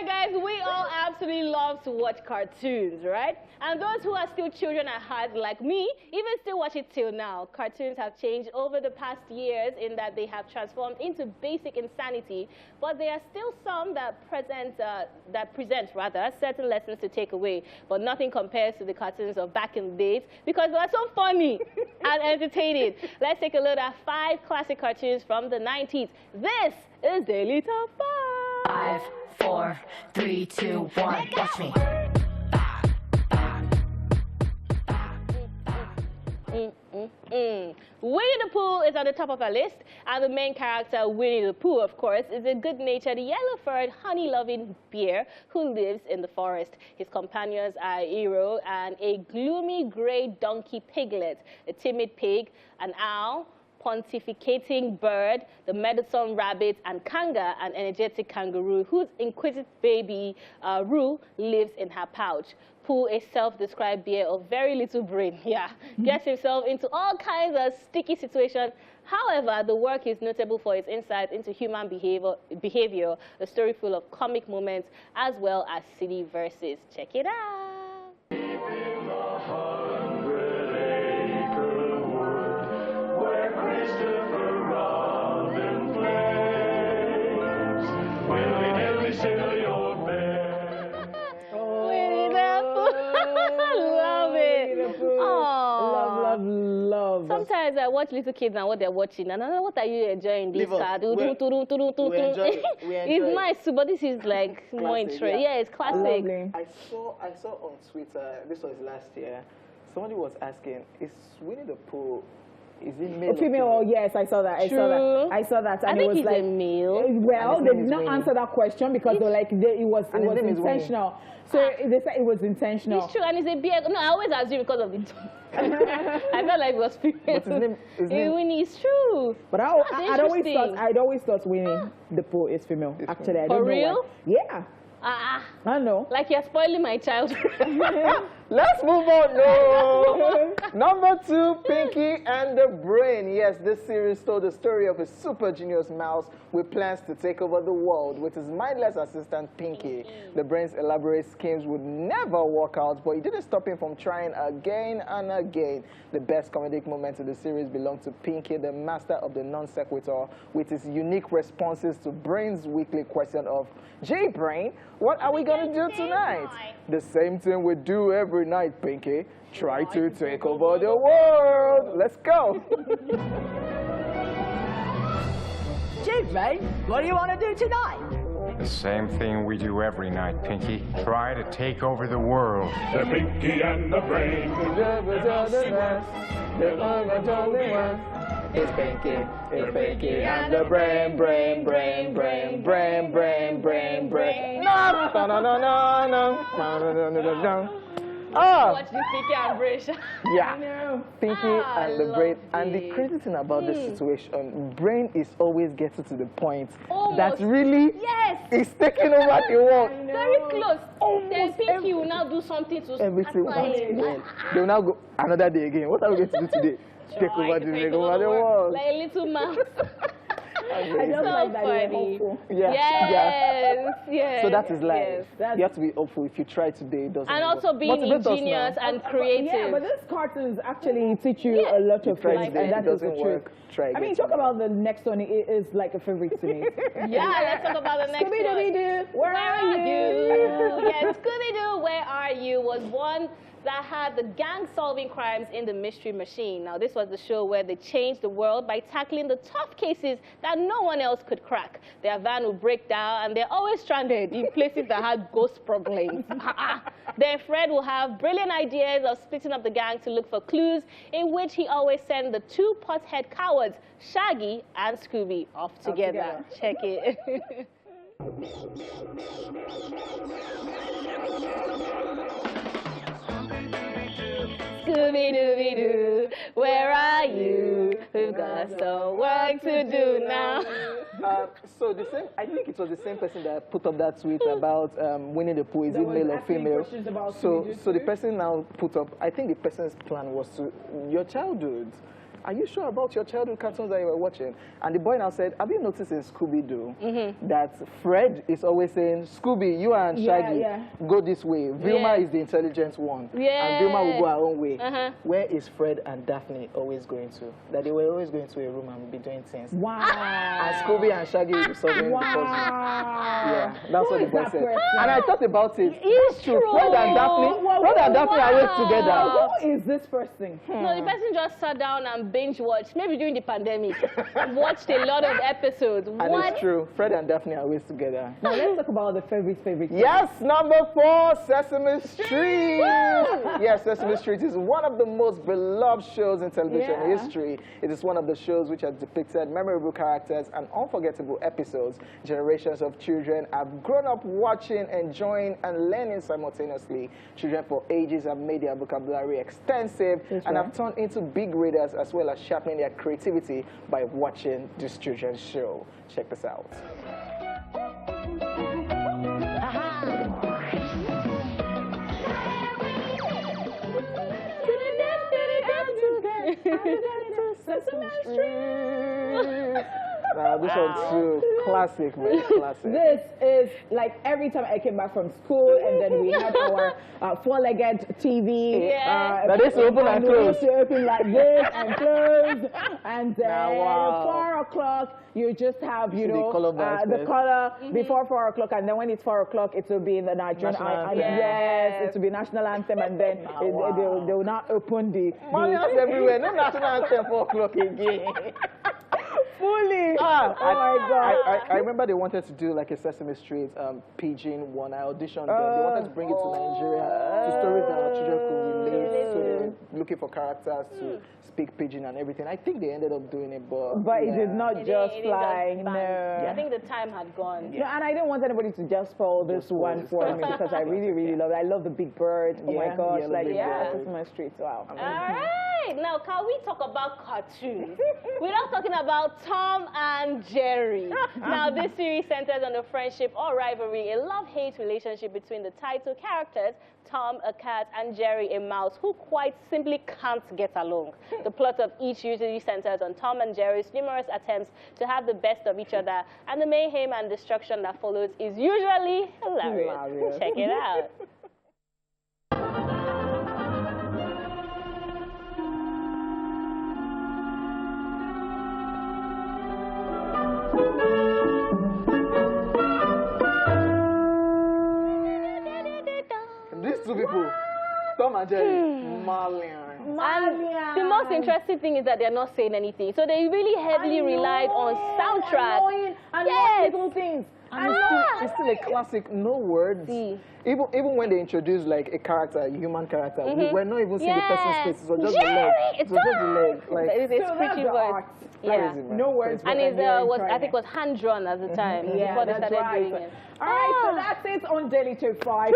right, guys, we all absolutely love to watch cartoons, right? And those who are still children at heart, like me, even still watch it till now. Cartoons have changed over the past years in that they have transformed into basic insanity, but there are still some that present certain lessons to take away. But nothing compares to the cartoons of back in the days because they are so funny and entertaining. Let's take a look at 5 classic cartoons from the 90s. This is Daily Top 5. 5, 4, 3, 2, 1, watch me. Willy the Pooh is on the top of our list, and the main character, Willy the Pooh, of course, is a good-natured, yellow-furred, honey-loving bear who lives in the forest. His companions are a hero and a gloomy gray donkey piglet, a timid pig, an owl, pontificating bird, the meddlesome rabbit, and Kanga, an energetic kangaroo whose inquisitive baby, Roo, lives in her pouch. Pooh, a self-described bear of very little brain, gets himself into all kinds of sticky situations. However, the work is notable for its insight into human behavior, a story full of comic moments, as well as silly verses. Check it out. Sometimes I watch little kids and what they're watching, and I don't know what are you enjoying this card. It's nice, but this is like more interesting. Yeah, it's classic. I saw on Twitter, this was last year, somebody was asking, is Winnie the Pooh, is it male or female? Oh, yes, I saw that. I saw that. And I think he's a male. Well, they did not answer that question because they were like, it was intentional. So they said it was intentional. It's true, and it's a bear. No, I always assume because of the tongue. I felt like it was female. But his name Winnie is true. But I'd always thought Winnie the Pooh is female. Actually, I don't know. For real? Yeah. I know. Like you're spoiling my childhood. Let's move on. No. Number 2, Pinky and the Brain. Yes, this series told the story of a super genius mouse with plans to take over the world with his mindless assistant Pinky. The Brain's elaborate schemes would never work out, but it didn't stop him from trying again and again. The best comedic moments of the series belong to Pinky, the master of the non sequitur, with his unique responses to Brain's weekly question of, "Gee, Brain, what are we going to do tonight?" The same thing we do every night, Pinky. Try to take over the world. Let's go. Gee, Brain, what do you want to do tonight? The same thing we do every night, Pinky. Try to take over the world. The Pinky and the Brain. It's Pinky and the Brain, Brain, Brain, Brain, Brain, Brain, Brain, Brain. No, no, no, no, no, no, no, no, no. Watch this Pinky and Brain. Yeah, Pinky and the Brain. And the crazy thing about this situation, Brain is always getting to the point that really is taking over the world. Very close. Then Pinky will now do something to everything. They will now go another day again. What are we going to do today? Take over the world. Like a little mouse. I just like that you're hopeful. Yes. So that is life. You have to be hopeful. If you try today, it doesn't and work. also being ingenious and creative. Yeah, but these cartoons actually teach you a lot of things. And that doesn't work. Try I mean, talk about the next one. It is like a favorite to me. Let's talk about the next one. ScoobyDoo, where are you? Yes, ScoobyDoo, where are you was one that had the gang solving crimes in the Mystery Machine. Now, this was the show where they changed the world by tackling the tough cases that no one else could crack. Their van would break down, and they're always stranded in places that had ghost problems. Then Fred will have brilliant ideas of splitting up the gang to look for clues, in which he always sent the 2 pothead cowards, Shaggy and Scooby, off together. Check it. Scooby-Dooby-Doo, where are you? We've got some work to do now. So I think it was the same person that put up that tweet about Winnie the Pooh, is it male or female? So the person now put up, I think the person's plan was to, your childhood, are you sure about your childhood cartoons that you were watching? And the boy now said, have you noticed in ScoobyDoo that Fred is always saying, Scooby, you and Shaggy, go this way. Vilma is the intelligent one. And Vilma will go her own way. Where is Fred and Daphne always going to? That they were always going to a room and be doing things. Wow. And Scooby and Shaggy will be solving the puzzle. Yeah, that's what the boy said. And I thought about it. It's true. Fred and Daphne are always together. Who is this person? No, the person just sat down and binge watched, maybe during the pandemic, watched a lot of episodes. And it's true. Fred and Daphne are always together. Now let's talk about the favorite. Yes, number 4, Sesame Street. Yes, Sesame Street is one of the most beloved shows in television history. It is one of the shows which has depicted memorable characters and unforgettable episodes. Generations of children have grown up watching, enjoying, and learning simultaneously. Children for ages have made their vocabulary extensive and have turned into big readers, as well as sharpening their creativity by watching this children's show. Check this out. Sesame Street. This one's too classic, man. Classic. This is like every time I came back from school, and then we had our four-legged TV. That is open and close. Open like this and close. And then at 4 o'clock, you just have, you know, the color before 4 o'clock, and then when it's 4 o'clock, it will be in the Nigerian anthem. Yes, it will be national anthem, and then they will not open the. Money everywhere. No national anthem 4 o'clock again. Fully. Oh my God. I remember they wanted to do like a Sesame Street Pidgin one. I auditioned them. They wanted to bring it to Nigeria to stories that our children could relate to, looking for characters to speak Pidgin and everything. I think they ended up doing it, but it did not just fly. No. I think the time had gone. No, and I didn't want anybody to just spoil this one for me because I really love it. I love the Big Bird. Oh my gosh, like Sesame Street. Wow. All right, now can we talk about cartoons? We're not talking about Tom and Jerry. Now, this series centers on the friendship or rivalry, a love-hate relationship between the title characters, Tom, a cat, and Jerry, a mouse, who quite simply can't get along. The plot of each usually centers on Tom and Jerry's numerous attempts to have the best of each other, and the mayhem and destruction that follows is usually hilarious. Check it out. These two people, Tom and Jerry, Malian. And the most interesting thing is that they're not saying anything. So they really heavily relied on soundtrack. Little things. And it's still a classic, no words. Even when they introduced like a character, a human character, we were not even seeing the person's face. It was just the leg. It was just the leg. Like, it's pretty voice. No words. And it was, I think, was hand drawn at the time before they started doing it. All right, so that's it on Daily Top 5.